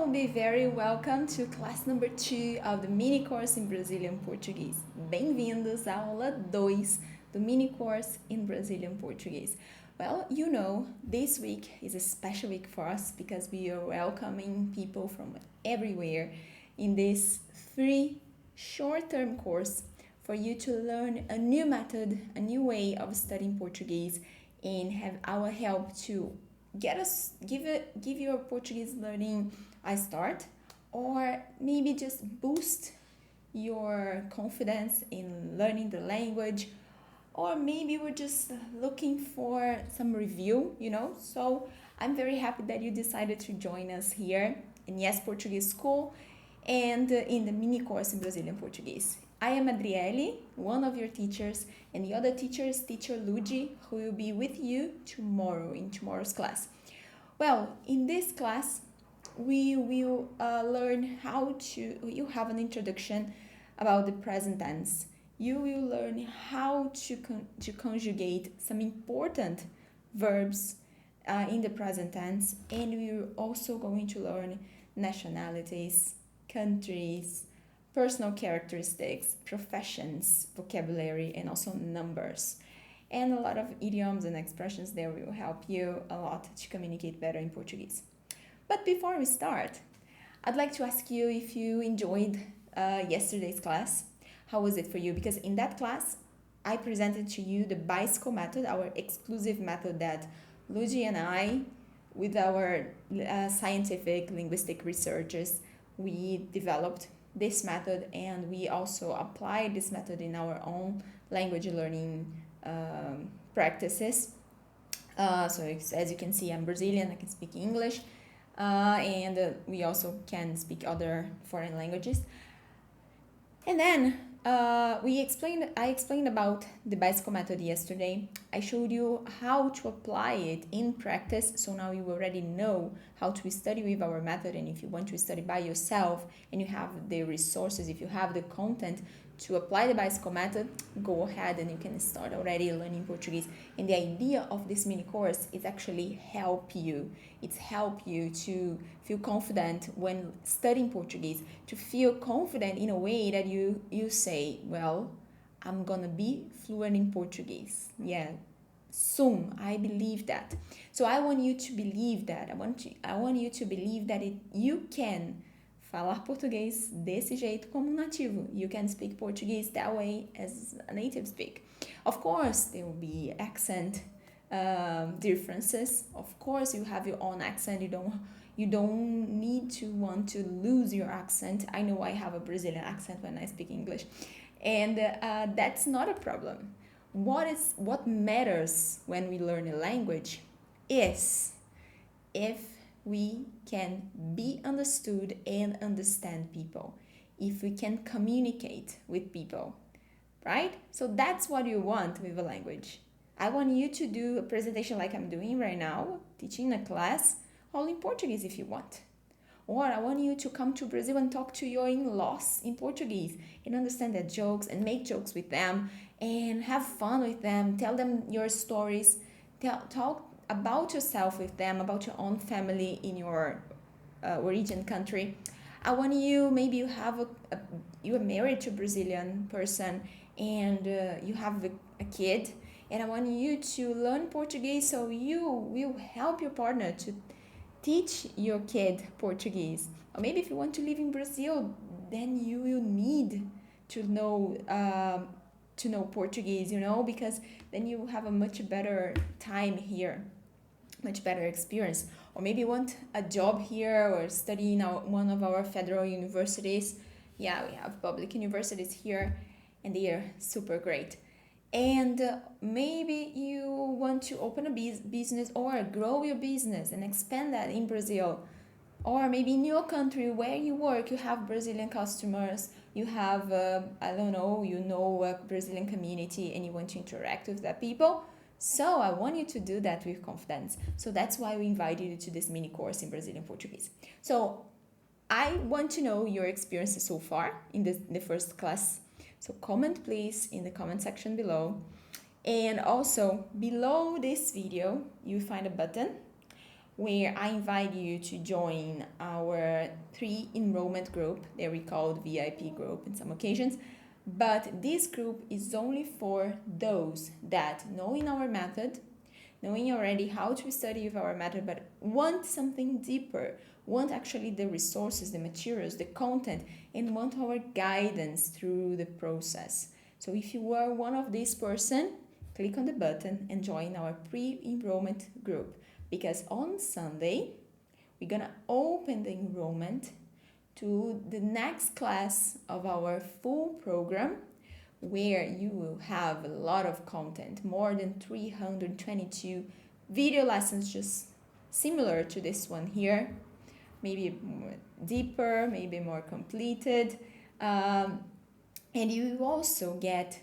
Well, be very welcome to class number 2 of the mini course in Brazilian Portuguese. Bem-vindos à aula 2 do mini course in Brazilian Portuguese. Well, this week is a special week for us because we are welcoming people from everywhere in this free short-term course for you to learn a new method, a new way of studying Portuguese, and have our help to give your Portuguese learning a start, or maybe just boost your confidence in learning the language, or maybe we're just looking for some review. So I'm very happy that you decided to join us here in Yes Portuguese School and in the mini course in Brazilian Portuguese. I am Adriele, one of your teachers, and the other teacher is teacher Luigi, who will be with you tomorrow in tomorrow's class. Well, in this class, we will learn you have an introduction about the present tense. You will learn how to conjugate some important verbs in the present tense, and we're also going to learn nationalities, countries, personal characteristics, professions, vocabulary, and also numbers. And a lot of idioms and expressions there will help you a lot to communicate better in Portuguese. But before we start, I'd like to ask you if you enjoyed yesterday's class. How was it for you? Because in that class, I presented to you the bicycle method, our exclusive method that Luigi and I, with our scientific linguistic researchers, we developed this method, and we also applied this method in our own language learning practices. So as you can see, I'm Brazilian, I can speak English, and we also can speak other foreign languages. And then I explained about the bicycle method yesterday. I showed you how to apply it in practice, so now you already know how to study with our method. And if you want to study by yourself and you have the resources, if you have the content to apply the bicycle method, go ahead and you can start already learning Portuguese. And the idea of this mini course is actually help you to feel confident when studying Portuguese, to feel confident in a way that you say, well, I'm gonna be fluent in Portuguese. Yeah, soon. I believe that. So I want you to believe that. I want you to believe that you can falar português desse jeito como um nativo. You can speak Portuguese that way as a native speak. Of course, there will be accent differences. Of course, you have your own accent. You don't need to want to lose your accent. I know I have a Brazilian accent when I speak English, and that's not a problem. What matters when we learn a language is if we can be understood and understand people, if we can communicate with people, right? So that's what you want with a language. I want you to do a presentation like I'm doing right now, teaching a class, all in Portuguese if you want. Or I want you to come to Brazil and talk to your in-laws in Portuguese and understand their jokes and make jokes with them and have fun with them, tell them your stories, talk about yourself with them, about your own family in your origin country. I want you, maybe you are married to a Brazilian person and you have a kid, and I want you to learn Portuguese so you will help your partner to teach your kid Portuguese. Or maybe if you want to live in Brazil, then you will need to know Portuguese, because then you have a much better time here, much better experience. Or maybe you want a job here or study in one of our federal universities. Yeah, we have public universities here and they are super great. And maybe you want to open a business or grow your business and expand that in Brazil. Or maybe in your country where you work, you have Brazilian customers, you have, a Brazilian community and you want to interact with that people. So I want you to do that with confidence. So that's why we invited you to this mini course in Brazilian Portuguese. So I want to know your experiences so far in the first class. So comment please in the comment section below. And also below this video, you find a button where I invite you to join our 3 enrollment group that we called VIP group in some occasions. But this group is only for those that knowing our method, knowing already how to study with our method, but want something deeper, want actually the resources, the materials, the content, and want our guidance through the process. So if you are one of these person, click on the button and join our pre-enrollment group, because on Sunday we're gonna open the enrollment to the next class of our full program, where you will have a lot of content, more than 322 video lessons, just similar to this one here, maybe more deeper, maybe more completed, and you will also get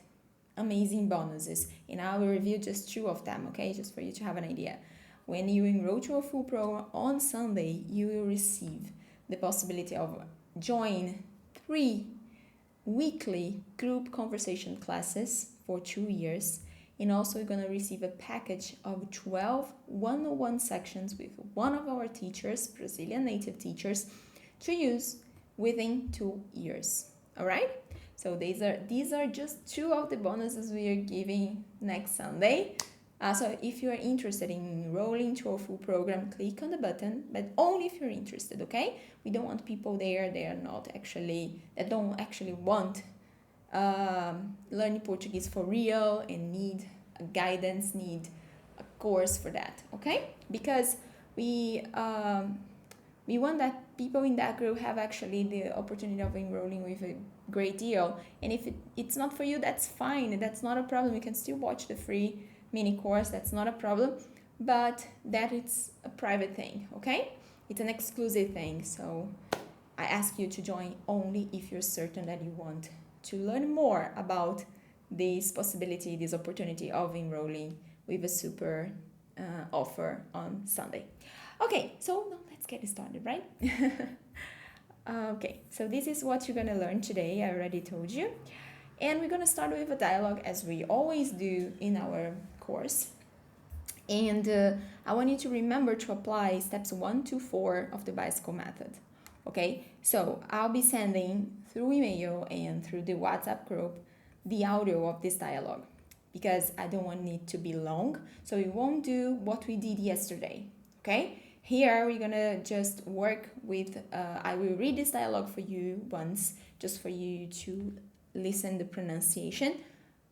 amazing bonuses, and I will review just 2 of them, okay, just for you to have an idea. When you enroll to a full program on Sunday, you will receive the possibility of join 3 weekly group conversation classes for 2 years, and also you're going to receive a package of 12 one-on-one sections with one of our teachers, Brazilian native teachers, to use within 2 years. All right, so these are just 2 of the bonuses we are giving next Sunday. So if you are interested in enrolling to a full program, click on the button, but only if you're interested, okay? We don't want people there that don't actually want learning Portuguese for real and need a guidance, need a course for that, okay? Because we want that people in that group have actually the opportunity of enrolling with a great deal. And if it's not for you, that's fine. That's not a problem. You can still watch the free mini course, that's not a problem, but that it's a private thing, okay? It's an exclusive thing, so I ask you to join only if you're certain that you want to learn more about this possibility, this opportunity of enrolling with a super offer on Sunday. Okay, so now let's get started, right? Okay, so this is what you're gonna learn today, I already told you. And we're gonna start with a dialogue, as we always do in our course. And I want you to remember to apply steps 1 to 4 of the bicycle method. Okay, so I'll be sending through email and through the WhatsApp group the audio of this dialogue, because I don't want it to be long, so we won't do what we did yesterday. Okay, here we're gonna just work with I will read this dialogue for you once, just for you to listen the pronunciation,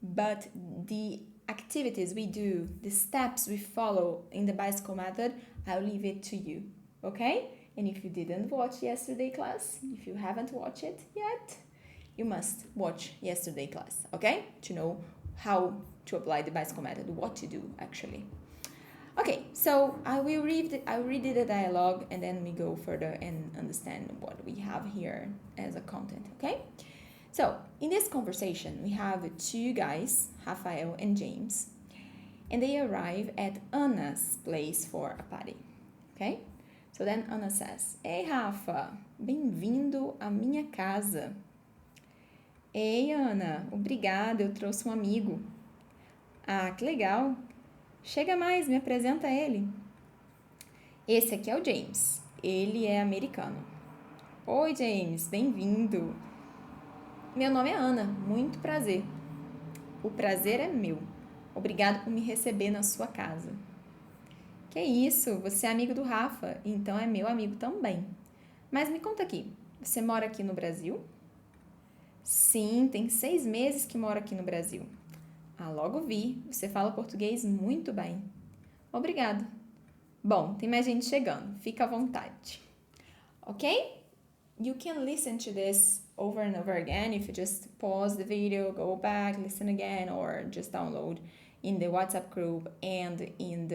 but the activities we do, the steps we follow in the bicycle method, I'll leave it to you, okay? And if you didn't watch yesterday class, if you haven't watched it yet, you must watch yesterday class, okay? To know how to apply the bicycle method, what to do actually. Okay, so I will read the dialogue, and then we go further and understand what we have here as a content, okay? So, in this conversation, we have 2 guys, Rafael and James, and they arrive at Anna's place for a party, okay? So then Anna says, "Ei, Rafa, bem-vindo à minha casa." "Ei, Ana, obrigada, eu trouxe um amigo." "Ah, que legal. Chega mais, me apresenta ele." "Esse aqui é o James, ele é americano." "Oi, James, bem-vindo." "Meu nome é Ana, muito prazer." "O prazer é meu. Obrigado por me receber na sua casa." "Que isso, você é amigo do Rafa, então é meu amigo também. Mas me conta aqui, você mora aqui no Brasil?" "Sim, tem 6 meses que moro aqui no Brasil." "Ah, logo vi, você fala português muito bem." "Obrigado." Bom, tem mais gente chegando, fica à vontade. Ok? You can listen to this over and over again if you just pause the video, go back, listen again, or just download in the WhatsApp group and in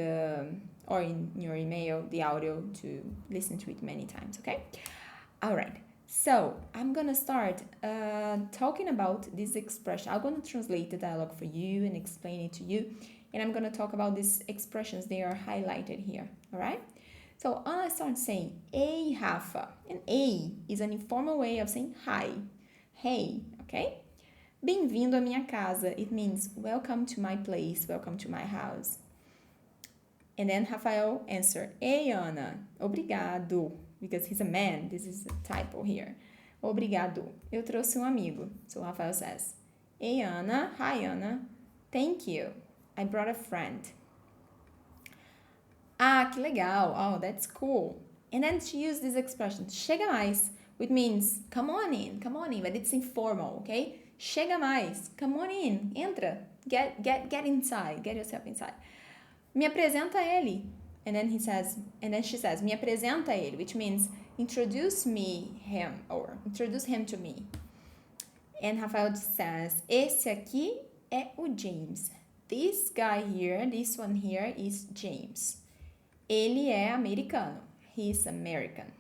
your email the audio to listen to it many times, okay? All right, so I'm gonna start talking about this expression. I'm gonna translate the dialogue for you and explain it to you, and I'm gonna talk about these expressions. They are highlighted here, all right? So Anna starts saying, "Ei, Rafa." And "ei" is an informal way of saying hi. Hey, okay? "Bem-vindo à minha casa." It means welcome to my place, welcome to my house. And then Rafael answered, Ei, Ana, obrigado. Because he's a man, this is a typo here. Obrigado. Eu trouxe amigo. So Rafael says, Ei, Ana. Hi, Ana. Thank you. I brought a friend. Ah, que legal. Oh, that's cool. And then she used this expression, chega mais, which means come on in, but it's informal, okay? Chega mais, come on in, entra, get inside, get yourself inside. Me apresenta ele. And then she says, me apresenta ele, which means introduce him to me. And Rafael says, esse aqui é o James. This guy here, this one here is James. Ele é americano. He's American.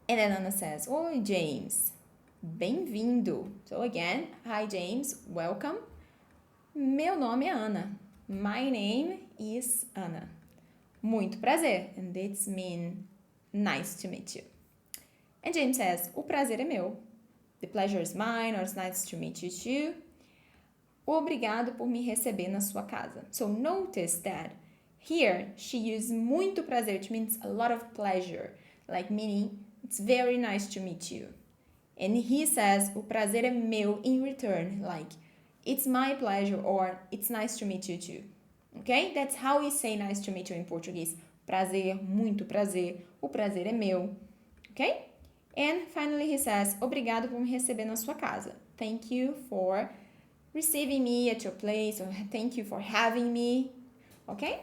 And then Ana says, oi, James. Bem-vindo. So again, hi, James. Welcome. Meu nome é Ana. My name is Ana. Muito prazer. And this means nice to meet you. And James says, o prazer é meu. The pleasure is mine, or it's nice to meet you too. Obrigado por me receber na sua casa. So notice that here she used muito prazer, which means a lot of pleasure. Like meaning, it's very nice to meet you. And he says, o prazer é meu in return. Like, it's my pleasure or it's nice to meet you too. Okay? That's how we say nice to meet you in Portuguese. Prazer, muito prazer. O prazer é meu. Okay? And finally he says, obrigado por me receber na sua casa. Thank you for receiving me at your place, or thank you for having me. Okay?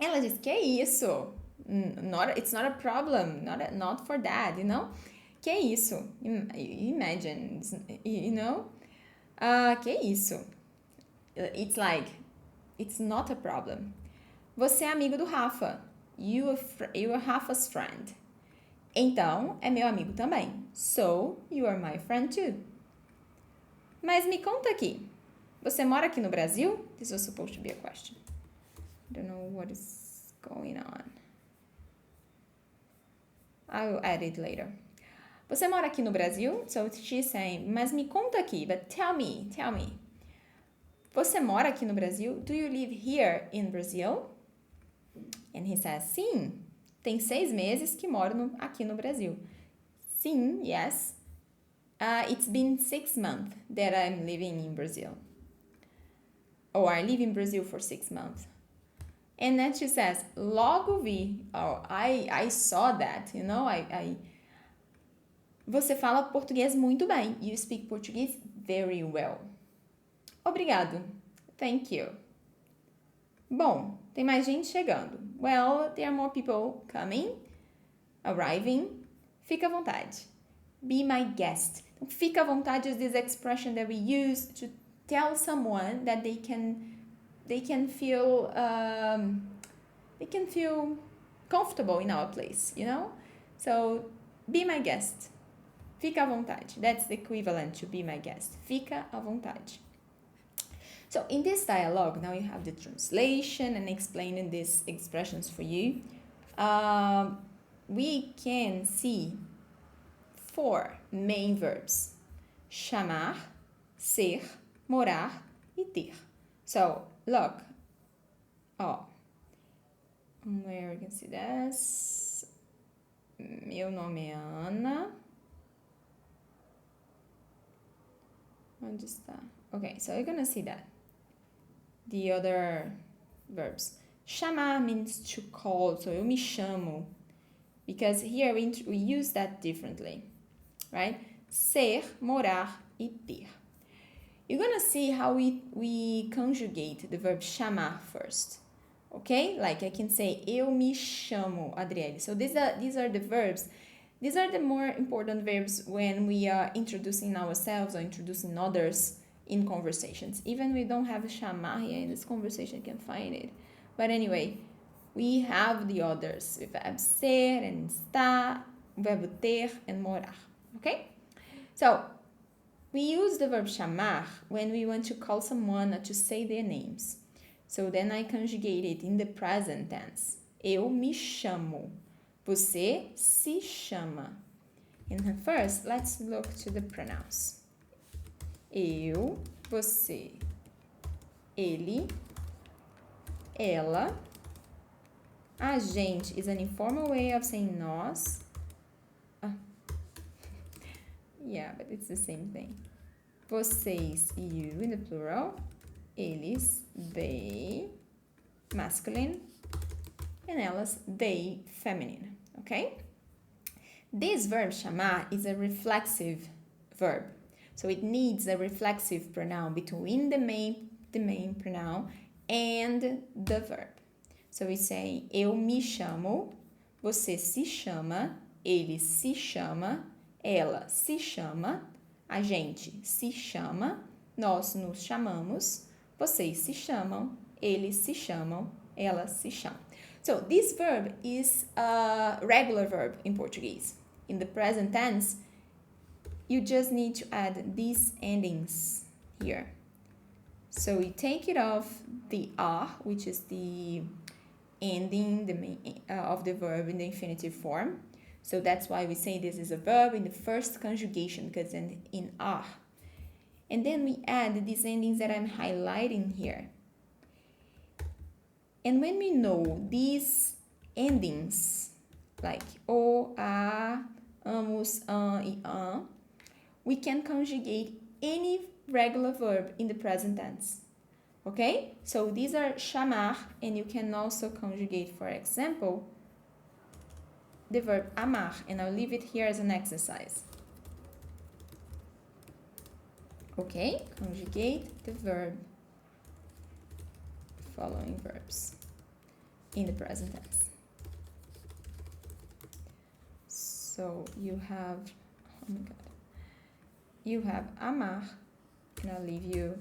Ela diz, que isso? It's not a problem. Not for that, you know? Que isso? Imagine, you know? Que isso? It's like, it's not a problem. Você é amigo do Rafa. You are Rafa's friend. Então, é meu amigo também. So, you are my friend too. Mas me conta aqui. Você mora aqui no Brasil? This was supposed to be a question. I don't know what is going on. I'll add it later. Você mora aqui no Brasil? So she's saying, mas me conta aqui, but tell me. Você mora aqui no Brasil? Do you live here in Brazil? And he says, sim. Tem 6 meses que moro aqui no Brasil. Sim, yes. It's been 6 months that I'm living in Brazil. Or I live in Brazil for 6 months. And then she says, logo vi. Oh, I saw that, you know, Você fala português muito bem. You speak Portuguese very well. Obrigado. Thank you. Bom, tem mais gente chegando. Well, there are more people coming, arriving. Fica à vontade. Be my guest. Então, fica à vontade is this expression that we use to tell someone that they can feel comfortable in our place, you know? So, be my guest. Fica à vontade. That's the equivalent to be my guest. Fica à vontade. So in this dialogue, now you have the translation and explaining these expressions for you. We can see 4 main verbs. Chamar, ser, morar e ter. So look. Where you can see this. Meu nome é Ana. Onde está? Okay, so you're gonna see that. The other verbs. Chamar means to call, so eu me chamo. Because here we use that differently, right? Ser, morar e ter. You're gonna see how we conjugate the verb chamar first. Okay? Like I can say, eu me chamo Adriele. So these are the verbs. These are the more important verbs when we are introducing ourselves or introducing others in conversations. Even we don't have chamar here in this conversation, you can find it. But anyway, we have the others. We have ser and estar, verbo ter and morar. Okay? So, we use the verb chamar when we want to call someone or to say their names. So then I conjugate it in the present tense. Eu me chamo. Você se chama. And first, let's look to the pronouns. Eu, você, ele, ela. A gente is an informal way of saying nós. Yeah, but it's the same thing. Vocês, you in the plural. Eles, they, masculine. And elas, they, feminine. Okay? This verb chamar is a reflexive verb. So it needs a reflexive pronoun between the main pronoun and the verb. So we say, eu me chamo, você se chama, ele se chama, ela se chama, a gente se chama, nós nos chamamos, vocês se chamam, eles se chamam, elas se chamam. So this verb is a regular verb in Portuguese. In the present tense, you just need to add these endings here. So you take it off the a, which is the ending of the verb in the infinitive form. So that's why we say this is a verb in the first conjugation, because in a. And then we add these endings that I'm highlighting here. And when we know these endings, like o, a, amos, e we can conjugate any regular verb in the present tense. Okay? So these are chamar, and you can also conjugate, for example, the verb amar, and I'll leave it here as an exercise. Okay? Conjugate the verb, following verbs in the present tense. So you have, oh my god, you have amar, and I'll leave you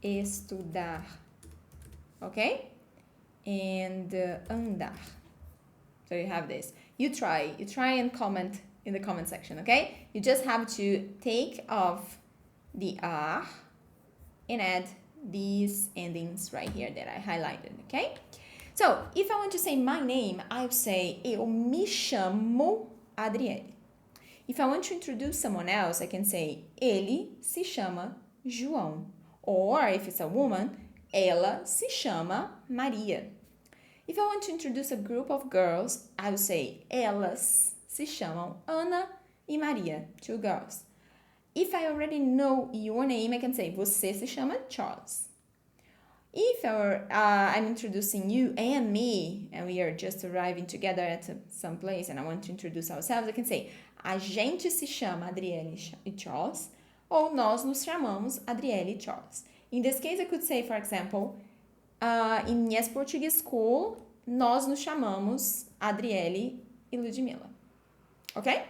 estudar, okay? And andar. So you have this. You try and comment in the comment section, okay? You just have to take off the a and add these endings right here that I highlighted, okay? So, if I want to say my name, I'll say eu me chamo Adriele. If I want to introduce someone else, I can say ele se chama João. Or if it's a woman, ela se chama Maria. If I want to introduce a group of girls, I will say elas se chamam Ana e Maria, two girls. If I already know your name, I can say você se chama Charles. If I'm introducing you and me, and we are just arriving together at some place and I want to introduce ourselves, I can say a gente se chama Adriele e Charles, ou nós nos chamamos Adriele e Charles. In this case, I could say, for example, in Yes Portuguese School, nós nos chamamos Adriele e Ludmila. Okay?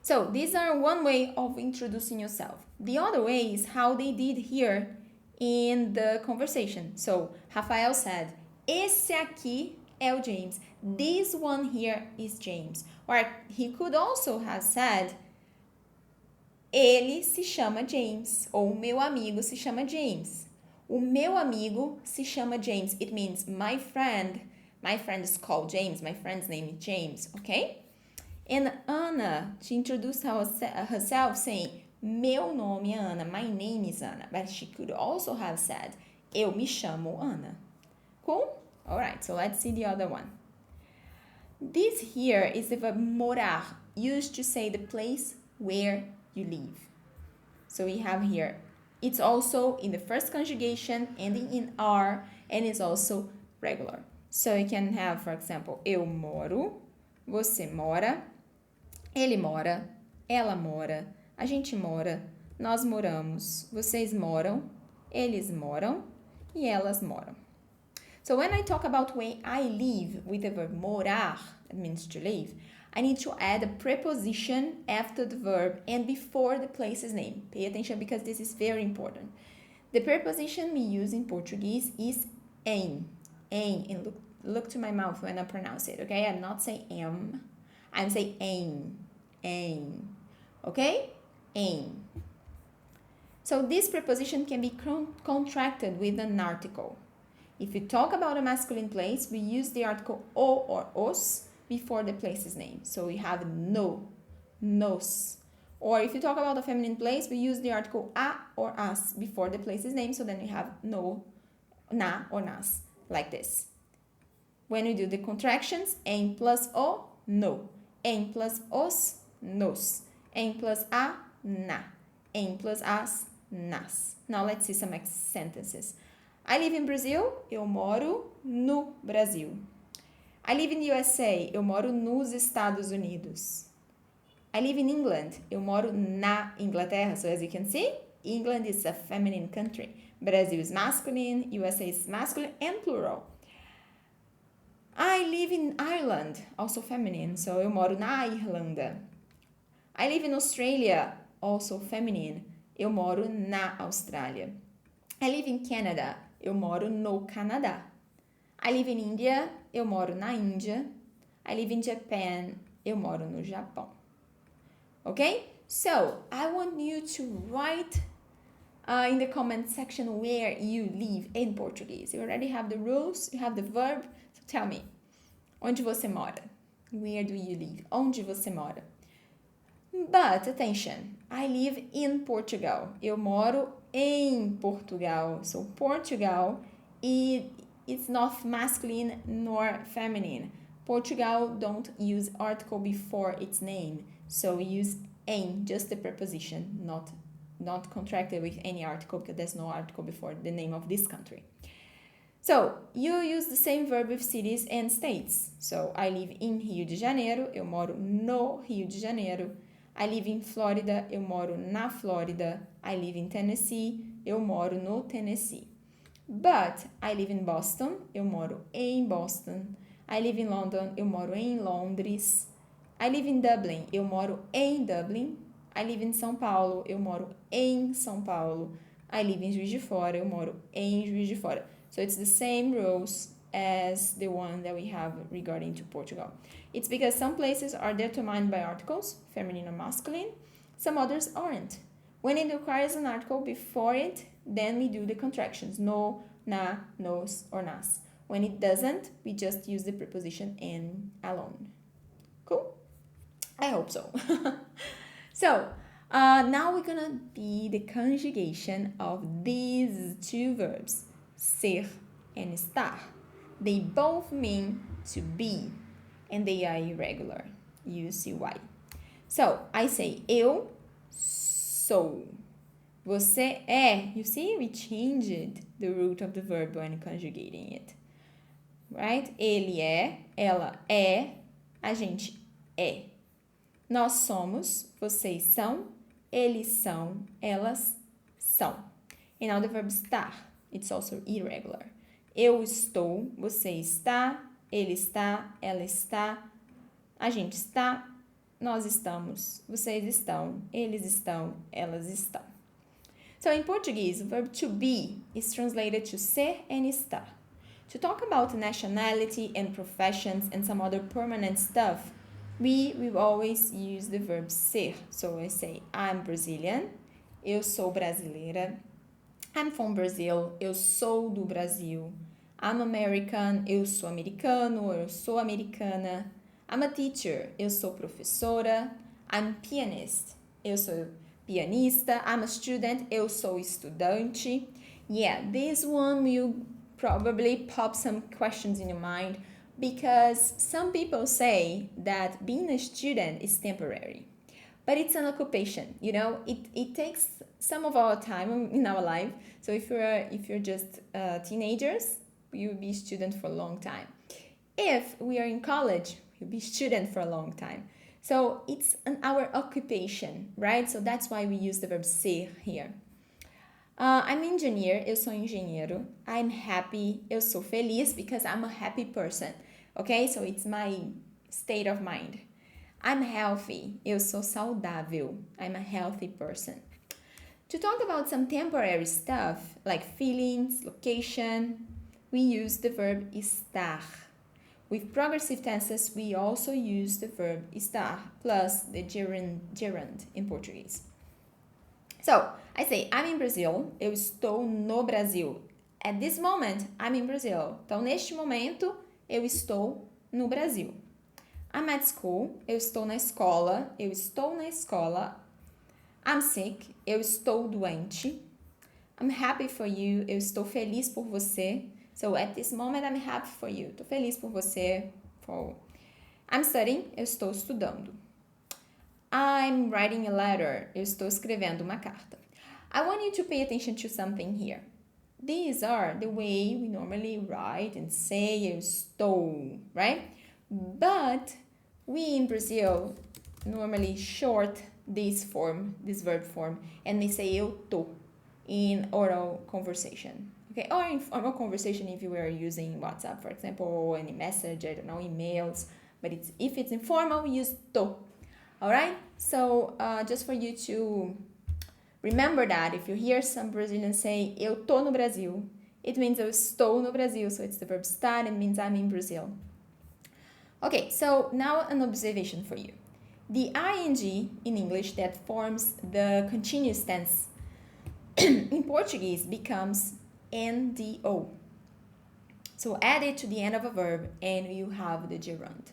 So, these are one way of introducing yourself. The other way is how they did here in the conversation. So, Rafael said, esse aqui é o James. This one here is James. Or he could also have said, ele se chama James. Ou meu amigo se chama James. O meu amigo se chama James. It means my friend is called James. My friend's name is James, okay? And Anna, she introduced herself saying, meu nome é Ana. My name is Anna. But she could also have said, eu me chamo Ana. Cool? Alright, so let's see the other one. This here is the verb morar, used to say the place where you live. So we have here, it's also in the first conjugation, ending in R, and it's also regular. So you can have, for example, eu moro, você mora, ele mora, ela mora, a gente mora, nós moramos, vocês moram, eles moram e elas moram. So when I talk about where I live with the verb morar, that means to live, I need to add a preposition after the verb and before the place's name. Pay attention because this is very important. The preposition we use in Portuguese is em. Em. And look to my mouth when I pronounce it, okay? I'm not saying am. I'm saying em. Em. Okay? Em. So this preposition can be contracted with an article. If we talk about a masculine place, we use the article o or os before the place's name. So we have no, nos. Or if you talk about a feminine place, we use the article a or as before the place's name. So then we have no na or nas, like this. When we do the contractions, em plus o, no. Em plus os, nos. Em plus a, na. Em plus as, nas. Now let's see some sentences. I live in Brazil. Eu moro no Brasil. I live in the USA. Eu moro nos Estados Unidos. I live in England. Eu moro na Inglaterra. So as you can see, England is a feminine country. Brazil is masculine, USA is masculine and plural. I live in Ireland, also feminine, so eu moro na Irlanda. I live in Australia, also feminine, eu moro na Austrália. I live in Canada, eu moro no Canadá. I live in India, eu moro na Índia. I live in Japan, eu moro no Japão. Okay? So, I want you to write in the comment section where you live in Portuguese. You already have the rules, you have the verb, so tell me. Onde você mora? Where do you live? Onde você mora? But, attention, I live in Portugal. Eu moro em Portugal. So, Portugal, it's not masculine nor feminine. Portugal don't use article before its name. So, we use em, just the preposition, not contracted with any article because there's no article before the name of this country. So, you use the same verb with cities and states. So, I live in Rio de Janeiro, eu moro no Rio de Janeiro. I live in Florida, eu moro na Flórida. I live in Tennessee, eu moro no Tennessee. But, I live in Boston, eu moro em Boston. I live in London, eu moro em Londres. I live in Dublin, eu moro em Dublin. I live in São Paulo, eu moro em São Paulo. I live in Juiz de Fora, eu moro em Juiz de Fora. So it's the same rules as the one that we have regarding to Portugal. It's because some places are determined by articles, feminine or masculine. Some others aren't. When it requires an article before it, then we do the contractions. No, na, nos, or nas. When it doesn't, we just use the preposition en alone. Cool? I hope so. So, now we're gonna be the conjugation of these two verbs, ser and estar. They both mean to be, and they are irregular. You see why. So, I say, eu sou. Você é. You see, we changed the root of the verb when conjugating it. Right? Ele é, ela é, a gente é. Nós somos, vocês são, eles são, elas são. And now the verb estar, it's also irregular. Eu estou, você está, ele está, ela está, a gente está, nós estamos, vocês estão, eles estão, elas estão. So in Portuguese, the verb to be is translated to ser and estar. To talk about nationality and professions and some other permanent stuff, we will always use the verb ser. So I say, I'm Brazilian, eu sou brasileira. I'm from Brazil, eu sou do Brasil. I'm American, eu sou americano, eu sou americana. I'm a teacher, eu sou professora. I'm pianist, eu sou pianista. I'm a student, eu sou estudante. Yeah, this one will probably pop some questions in your mind because some people say that being a student is temporary. But it's an occupation, you know, it takes some of our time in our life. So if you're just teenagers, you'll be a student for a long time. If we are in college, you'll be a student for a long time. So it's our occupation, right? So that's why we use the verb ser here. I'm engineer, eu sou engenheiro. I'm happy, eu sou feliz because I'm a happy person. Okay, so it's my state of mind. I'm healthy, eu sou saudável. I'm a healthy person. To talk about some temporary stuff like feelings, location, we use the verb estar. With progressive tenses, we also use the verb estar plus the gerund in Portuguese. So, I say, I'm in Brazil, eu estou no Brasil. At this moment, I'm in Brazil. Então, neste momento, eu estou no Brasil. I'm at school, eu estou na escola, eu estou na escola. I'm sick, eu estou doente. I'm happy for you. Eu estou feliz por você. So, at this moment, I'm happy for you. Estou feliz por você. I'm studying. Eu estou estudando. I'm writing a letter. Eu estou escrevendo uma carta. I want you to pay attention to something here. These are the way we normally write and say eu estou, right? But we in Brazil normally short this verb form, and they say eu tô in oral conversation. Okay, or in formal conversation if you were using WhatsApp, for example, or any message, I don't know, emails. But if it's informal, we use tô. Alright? So, just for you to remember that if you hear some Brazilians say eu tô no Brasil, it means eu estou no Brasil. So it's the verb estar, it means I'm in Brazil. Okay, so now an observation for you. The ing in English that forms the continuous tense in Portuguese becomes ndo. So add it to the end of a verb and you have the gerund.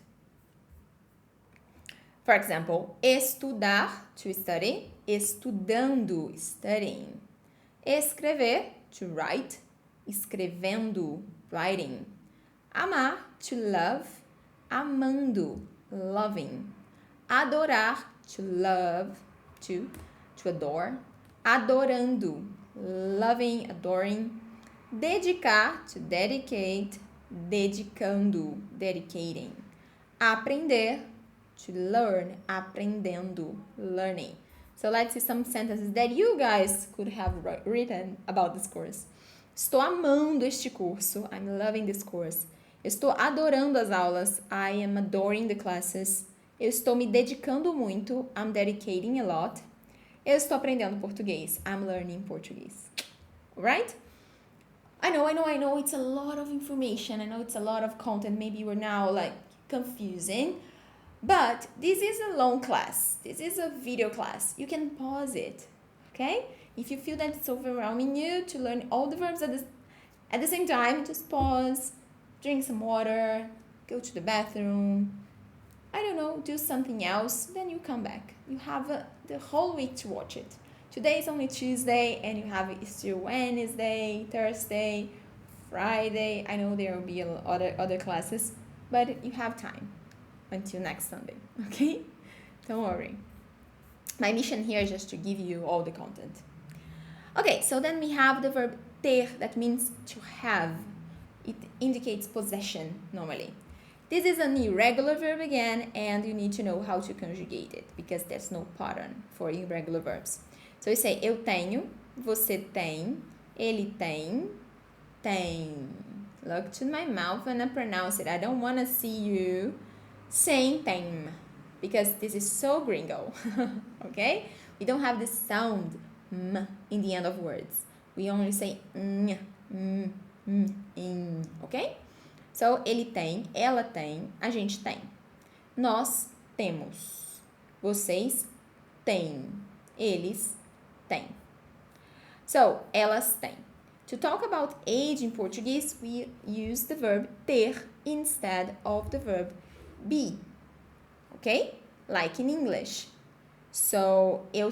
For example, estudar, to study, estudando, studying. Escrever, to write, escrevendo, writing. Amar, to love, amando, loving. Adorar, to love, to adore. Adorando, loving, adoring. Dedicar, to dedicate, dedicando, dedicating. Aprender, to learn, aprendendo, learning. So let's see some sentences that you guys could have written about this course. Estou amando este curso. I'm loving this course. Estou adorando as aulas. I am adoring the classes. Eu estou me dedicando muito. I'm dedicating a lot. Eu estou aprendendo português. I'm learning Portuguese. Right? I know. It's a lot of information. I know it's a lot of content. Maybe you are now like confusing. But this is a long class. This is a video class. You can pause it, okay? If you feel that it's overwhelming you to learn all the verbs at the same time, just pause, drink some water, go to the bathroom, I don't know, do something else, then you come back. You have the whole week to watch it. Today is only Tuesday, and you have still Wednesday, Thursday, Friday. I know there will be other classes, but you have time until next Sunday, okay? Don't worry. My mission here is just to give you all the content. Okay, so then we have the verb ter, that means to have. It indicates possession normally. This is an irregular verb again, and you need to know how to conjugate it, because there's no pattern for irregular verbs. So you say eu tenho, você tem, ele tem, tem. Look to my mouth when I pronounce it. I don't want to see you saying tem, because this is so gringo, okay? We don't have the sound m in the end of words. We only say n, okay? So, ele tem, ela tem, a gente tem. Nós temos. Vocês têm. Eles têm. So, elas têm. To talk about age in Portuguese, we use the verb ter instead of the verb be. Okay? Like in English. So, in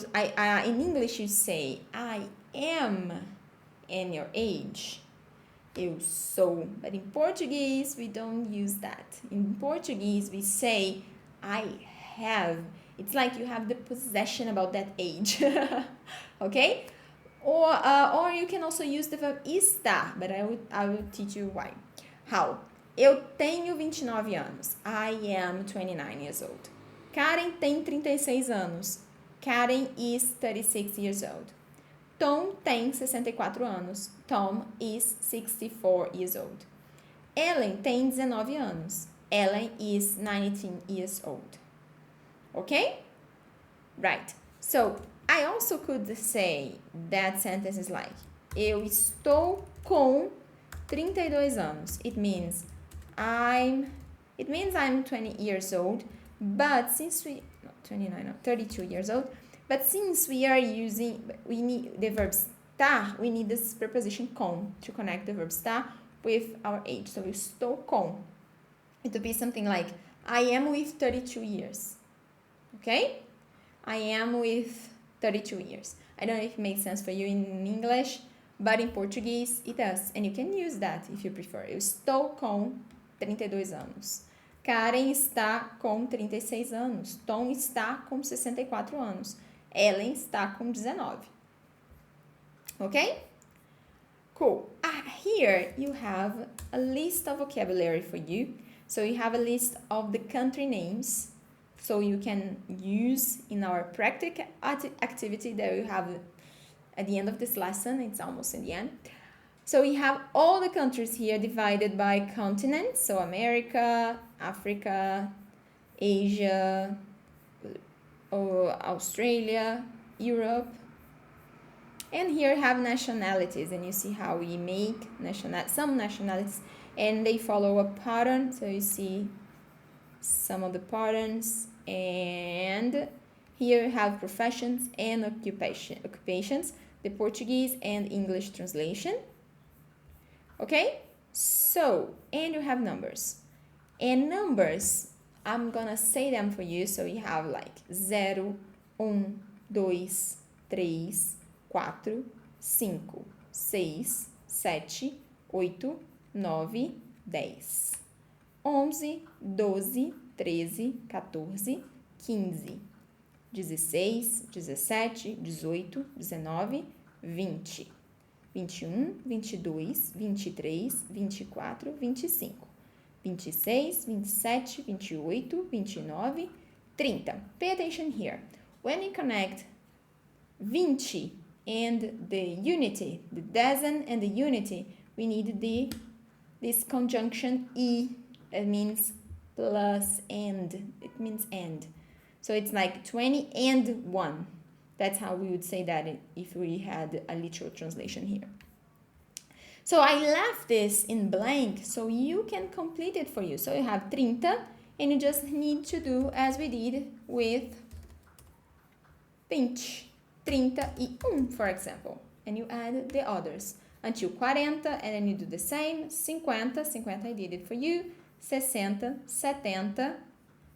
English you say, I am in your age. Eu sou. But in Portuguese, we don't use that. In Portuguese, we say, I have. It's like you have the possession about that age. Okay? Or you can also use the verb estar, but I will teach you why. How? Eu tenho 29 anos. I am 29 years old. Karen tem 36 anos. Karen is 36 years old. Tom tem 64 anos. Tom is 64 years old. Ellen tem 19 anos. Ellen is 19 years old. Okay? Right. So, I also could say that sentences like eu estou com 32 anos. It means I'm 20 years old, but since 32 years old. But since we need the verb estar, we need this preposition com to connect the verb estar with our age. So, estou com. It would be something like, I am with 32 years. Okay? I am with 32 years. I don't know if it makes sense for you in English, but in Portuguese it does, and you can use that if you prefer. Eu estou com 32 anos. Karen está com 36 anos. Tom está com 64 anos. Ellen está com 19. Okay? Cool. Here you have a list of vocabulary for you. So you have a list of the country names. So you can use in our practical activity that we have at the end of this lesson. It's almost in the end. So we have all the countries here divided by continents. So America, Africa, Asia, Australia, Europe. And here have nationalities, and you see how we make some nationalities, and they follow a pattern. So you see some of the patterns, and here you have professions and occupations, the Portuguese and English translation. Okay, so, and you have numbers, and numbers, I'm gonna say them for you. So you have like 0, 1, 2, 3, 4, 5, 6, 7, 8, 9, 10, 11, 12, 13, 14, 15, 16, 17, 18, 19, 20, 21, 22, 23, 24, 25, 26, 27, 28, 29, 30. Pay attention here. When you connect 20 and the unity, the dozen and the unity, we need this conjunction E. It means plus and. It means and. So it's like 20 and 1. That's how we would say that if we had a literal translation here. So I left this in blank so you can complete it for you. So you have 30 and you just need to do as we did with 20. 31, for example, and you add the others until 40, and then you do the same. 50, I did it for you. 60, 70,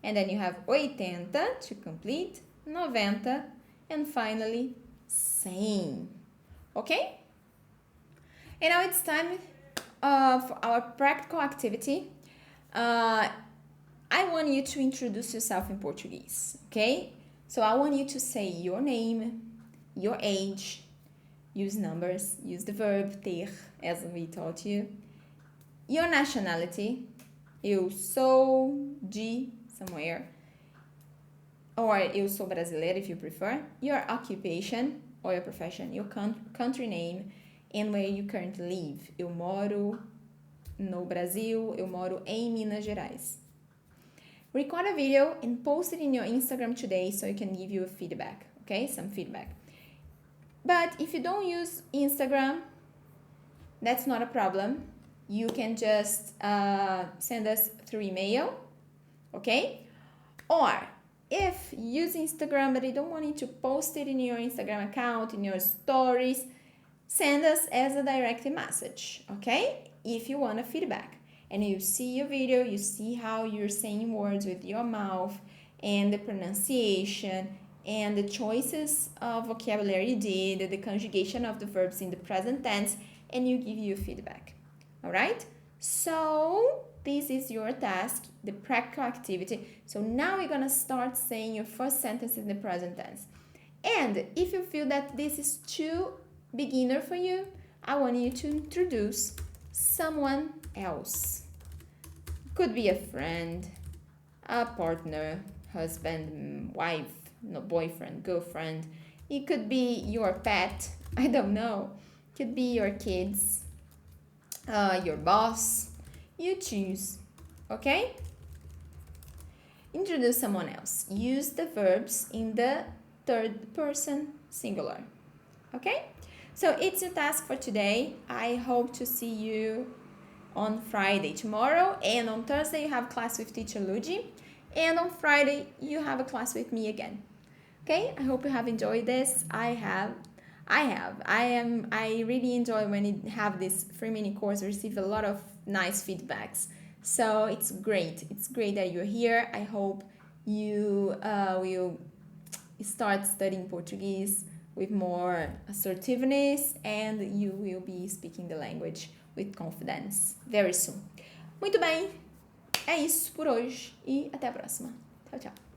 and then you have 80 to complete. 90, and finally 100. Okay? And now it's time for our practical activity. I want you to introduce yourself in Portuguese, okay? So I want you to say your name, your age, use numbers, use the verb ter, as we taught you, your nationality, eu sou de somewhere, or eu sou brasileira if you prefer, your occupation or your profession, your country name, and where you currently live. Eu moro no Brasil, eu moro em Minas Gerais. Record a video and post it in your Instagram today so it can give you a feedback, okay? Some feedback. But if you don't use Instagram, that's not a problem. You can just send us through email, okay? Or if you use Instagram but you don't want you to post it in your Instagram account, in your stories, send us as a direct message, okay? If you want a feedback. And you see your video, you see how you're saying words with your mouth and the pronunciation and the choices of vocabulary you did, the conjugation of the verbs in the present tense, and you give you feedback. All right? So this is your task, the practical activity. So now we're gonna start saying your first sentence in the present tense. And if you feel that this is too beginner for you, I want you to introduce someone else. Could be a friend, a partner, husband, wife, no, boyfriend, girlfriend. It could be your pet, I don't know. It could be your kids, your boss. You choose, okay? Introduce someone else. Use the verbs in the third person singular, okay? So it's your task for today. I hope to see you on Friday, tomorrow, and on Thursday you have class with teacher Luigi, and on Friday you have a class with me again. Okay, I hope you have enjoyed this. I really enjoy when you have this free mini course. I receive a lot of nice feedbacks, so it's great that you're here. I hope you will start studying Portuguese with more assertiveness, and you will be speaking the language with confidence very soon. Muito bem, é isso por hoje e até a próxima. Tchau, tchau.